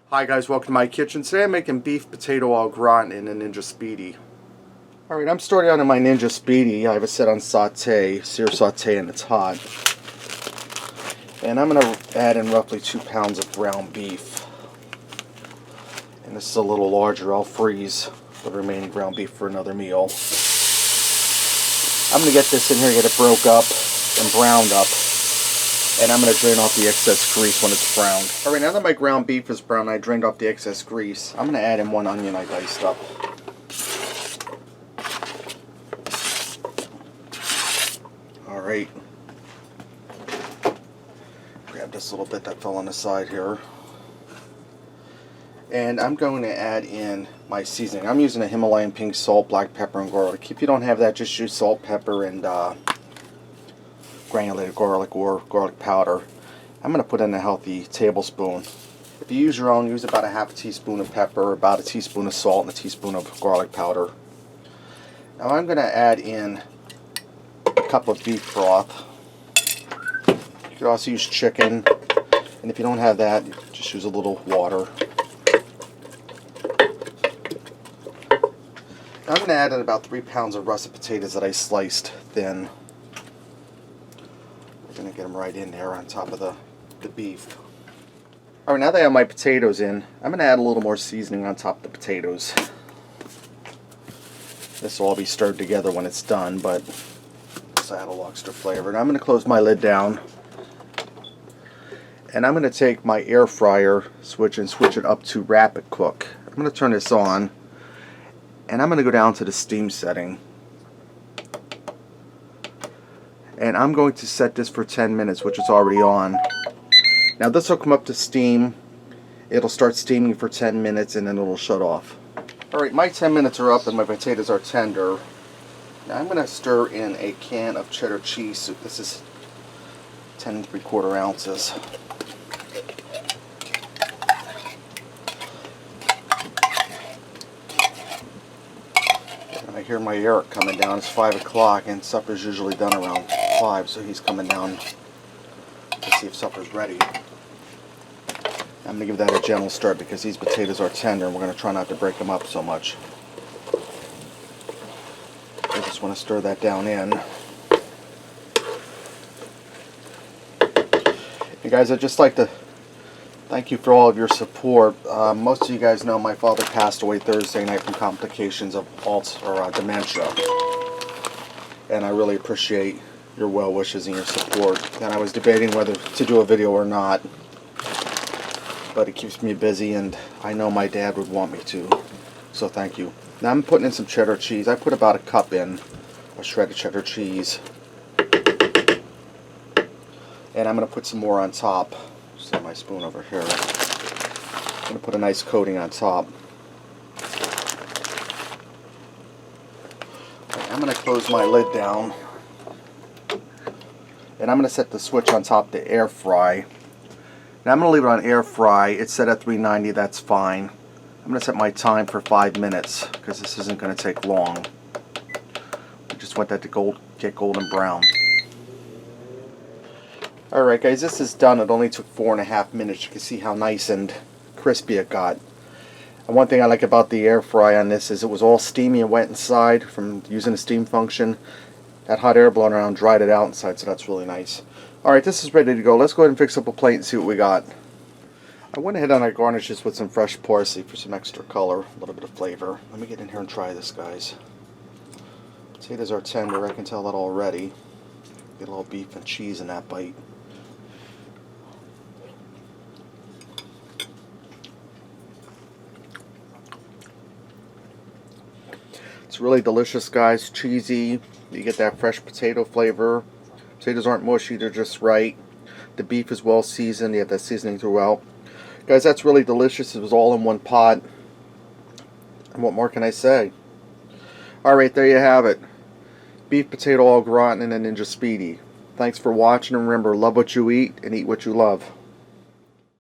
Hi guys, welcome to my kitchen. Today I'm making beef potato au gratin in a Ninja Speedi. Alright, I'm starting out in my Ninja Speedi. I have it set on saute, sear saute, and it's hot. And I'm going to add in roughly 2 pounds of ground beef. And this is a little larger. I'll freeze the remaining ground beef for another meal. I'm going to get this in here, get it broke up and browned up. And I'm going to drain off the excess grease when it's browned. Alright, now that my ground beef is brown, I drained off the excess grease. I'm going to add in 1 onion I diced up. Alright. Grab this little bit that fell on the side here. And I'm going to add in my seasoning. I'm using a Himalayan pink salt, black pepper, and garlic. If you don't have that, just use salt, pepper, and granulated garlic or garlic powder. I'm going to put in a healthy tablespoon. If you use your own, use about a half a teaspoon of pepper, about a teaspoon of salt, and a teaspoon of garlic powder. Now I'm going to add in a cup of beef broth. You could also use chicken, and if you don't have that, just use a little water. Now I'm going to add in about 3 pounds of russet potatoes that I sliced thin. Going to get them right in there on top of the beef. Alright, now that I have my potatoes in, I'm going to add a little more seasoning on top of the potatoes. This will all be stirred together when it's done, but this will add a little extra flavor. And I'm going to close my lid down. And I'm going to take my air fryer switch and switch it up to rapid cook. I'm going to turn this on, and I'm going to go down to the steam setting. And I'm going to set this for 10 minutes, which is already on. Now this will come up to steam. It'll start steaming for 10 minutes and then it'll shut off. Alright, my 10 minutes are up and my potatoes are tender. Now I'm going to stir in a can of cheddar cheese soup. This is 10 3/4 ounces. I hear my Eric coming down. It's 5 o'clock and supper's usually done around 5, so he's coming down to see if supper's ready. I'm going to give that a gentle stir because these potatoes are tender and we're going to try not to break them up so much. I just want to stir that down in. Hey guys, I'd just like to thank you for all of your support. Most of you guys know my father passed away Thursday night from complications of dementia. And I really appreciate your well wishes and your support. And I was debating whether to do a video or not. But it keeps me busy and I know my dad would want me to. So thank you. Now I'm putting in some cheddar cheese. I put about a cup in of shredded cheddar cheese. And I'm going to put some more on top. Set my spoon over here. I'm going to put a nice coating on top. I'm going to close my lid down. And I'm going to set the switch on top to air fry. Now I'm going to leave it on air fry. It's set at 390, that's fine. I'm going to set my time for 5 minutes because this isn't going to take long. I just want that to get golden brown. Alright guys, this is done. It only took 4.5 minutes. You can see how nice and crispy it got. And one thing I like about the air fry on this is it was all steamy and wet inside from using the steam function. That hot air blowing around dried it out inside, so that's really nice. Alright, this is ready to go. Let's go ahead and fix up a plate and see what we got. I went ahead and I garnished this with some fresh parsley for some extra color, a little bit of flavor. Let me get in here and try this, guys. Potatoes are tender, I can tell that already. Get a little beef and cheese in that bite. It's really delicious, guys. Cheesy. You get that fresh potato flavor. Potatoes aren't mushy, they're just right. The beef is well seasoned. You have that seasoning throughout. Guys, that's really delicious. It was all in one pot. And what more can I say? Alright, there you have it. Beef potato au gratin and a Ninja Speedi. Thanks for watching, and remember, love what you eat and eat what you love.